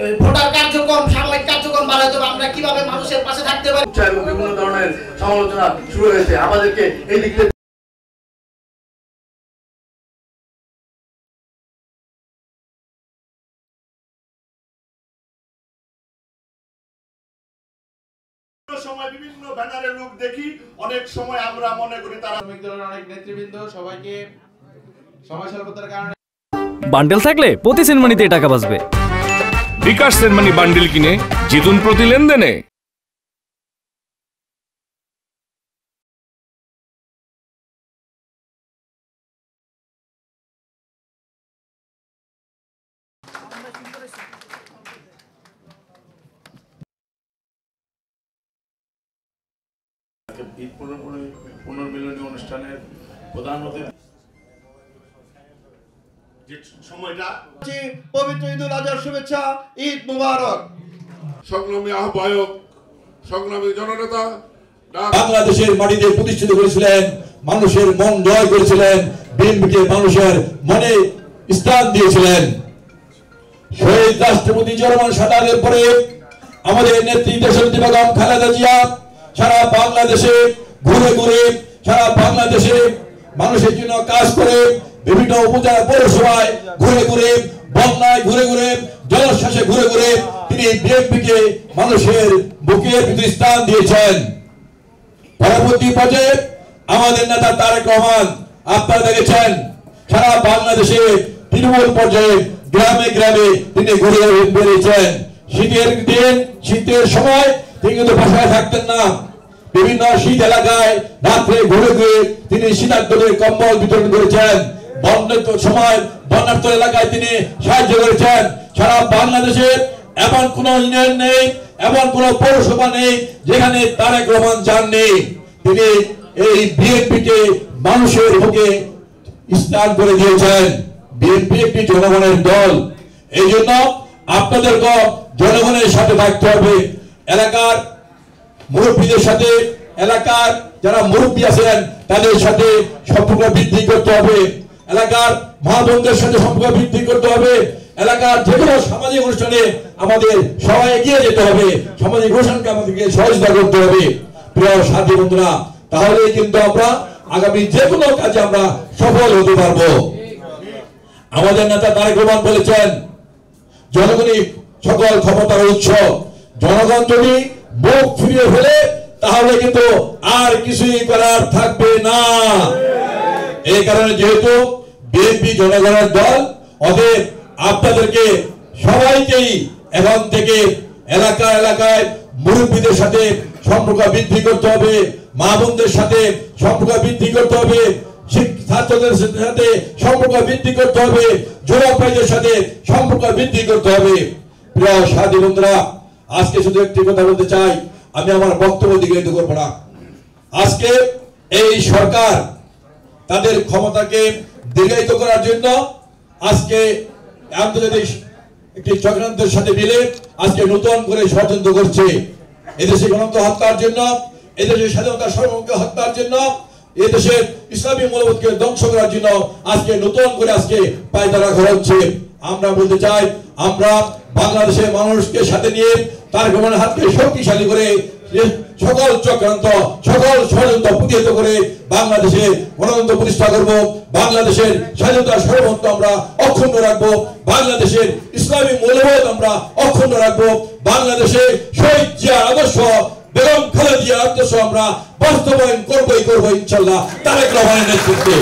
Voter কার্যক্রম সাময়িক কার্যক্রম বাড়াতে হবে। আমরা কিভাবে মানুষের পাশে থাকতে পারি, বিভিন্ন ধরনের সমালোচনা শুরু হয়েছে। আমাদেরকে এই দিক থেকে সময় বিভিন্ন ব্যানারের লোক দেখি, অনেক সময় আমরা মনে করি তারা শ্রমিক দলের অনেক নেতৃবৃন্দ সবাইকে সময় স্বল্পতার কারণে বান্ডেল থাকলে প্রতি সেনমানিতে টাকা বাঁচবে। বিকাশ সেনমানি বান্ডেল কিনে জিতুন প্রতি লেনদেনে। ঈদ পুনর্মিলনী অনুষ্ঠানের প্রধান অতিথি যে সময়টা পবিত্র ঈদুল আজহার শুভেচ্ছা, ঈদ মুবারক। সংগ্রামী আহ্বায়ক, সংগ্রামী জননেতা বাংলাদেশের মাটিতে প্রতিষ্ঠিত করেছিলেন, মানুষের মন জয় করেছিলেন, বিএনপিকে মানুষের মনে স্থান দিয়েছিলেন। শহীদ রাষ্ট্রপতি চরমন সাদাতের পরে আমাদের নেত্রী দেশনেত্রী বেগম খালেদা জিয়া সারা বাংলাদেশে ঘুরে ঘুরে সারা বাংলাদেশে মানুষের জন্য কাজ করে, বিভিন্ন উপজেলা পৌরসভায় ঘুরে ঘুরে, বন্যায় ঘুরে ঘুরে, জলোচ্ছ্বাসে ঘুরে ঘুরে তিনি বিএনপিকে মানুষের বুকের ভিতরে স্থান দিয়েছেন। পরবর্তী পর্যায়ে আমাদের নেতা তারেক রহমান, আপনারা দেখেছেন সারা বাংলাদেশে তৃণমূল পর্যায়ে গ্রামে গ্রামে তিনি ঘুরে বেরিয়েছেন। শীতের দিন, শীতের সময় তিনি কিন্তু বাসায় থাকতেন না, বিভিন্ন শীত এলাকায় রাত্রে ঘুরে ঘুরে তিনি শীতার্তদের কম্বল বিতরণ করেছেন। বন্যার সময় বন্যার্ত এলাকায় তিনি সাহায্য করেছেন। সারা বাংলাদেশে এমন কোন ইউনিয়ন নেই, এমন কোন পৌরসভা নেই যেখানে তারেক রহমান যাননি। তিনি এই বিএনপিকে মানুষের বুকে স্থান করে দিয়েছেন। বিএনপি একটি জনগণের দল, এই জন্য আপনাদেরকে জনগণের সাথে থাকতে হবে। এলাকার মুরব্বীদের সাথে, এলাকার যারা মুরব্বী আছেন তাদের সাথে সম্পর্ক বৃদ্ধি করতে হবে। এলাকার মা বোনদের সাথে সম্পর্ক বৃদ্ধি করতে হবে। এলাকার যে কোনো সামাজিক অনুষ্ঠানে আমাদের সবাই এগিয়ে যেতে হবে, সামাজিক অনুষ্ঠানকে আমাদেরকে সহযোগিতা করতে হবে। প্রিয় সাথী বন্ধুরা, তাহলে কিন্তু আমরা আগামী যে কোনো কাজে আমরা সফল হতে পারবো। আমাদের নেতা তারেক রহমান বলেছেন, জনগণই সকল ক্ষমতার উৎস। জনগণ যদি মুখ ফিরিয়ে ফেলে তাহলে কিন্তু আর কিছুই করার থাকবে না। এই কারণে যেহেতু বিএনপি জনগণের দল, অতএব আপনাদেরকে সবাইকেই এখন থেকে এলাকা এলাকায় মুরব্বীদের সাথে সম্পর্ক বৃদ্ধি করতে হবে, মা বোনদের সাথে সম্পর্ক বৃদ্ধি করতে হবে, ছাত্রদের সাথে সম্পর্ক বৃদ্ধি করতে হবে, যুবক ভাইদের সাথে সম্পর্ক বৃদ্ধি করতে হবে। প্রিয় সাথী বন্ধুরা, আজকে শুধু একটি কথা বলতে চাই, আমি আমার বক্তব্য দীর্ঘায়িত করব না। আজকে এই সরকার তাদের ক্ষমতাকে দীর্ঘায়িত করার জন্য আজকে আন্তর্জাতিক একটি চক্রান্তের সাথে মিলে আজকে নতুন করে ষড়যন্ত্র করছে। এদেশে গণতন্ত্র হত্যার জন্য, এদেশের স্বাধীনতা সার্বভৌমত্ব হত্যার জন্য, এদেশের ইসলামী মূল্যবোধকে ধ্বংস করার জন্য আজকে নতুন করে আজকে পায়তারা করা হচ্ছে। আমরা বলতে চাই, আমরা বাংলাদেশের মানুষকে সাথে নিয়ে তারেক রহমানের হাতকে শক্তিশালী করে সকল চক্রান্ত, সকল ষড়যন্ত্র প্রতিহত করে বাংলাদেশে গণতন্ত্র প্রতিষ্ঠা করব। বাংলাদেশের স্বাধীনতা সার্বভৌমত্ব আমরা অক্ষুণ্ণ রাখবো। বাংলাদেশের ইসলামী মূল্যবোধ আমরা অক্ষুণ্ণ রাখবো। বাংলাদেশে শহীদ জিয়ার আদর্শ, বেগম খালেদা জিয়ার আদর্শ আমরা বাস্তবায়ন করবো ইনশাআল্লাহ তারেক রহমানের নেতৃত্বে।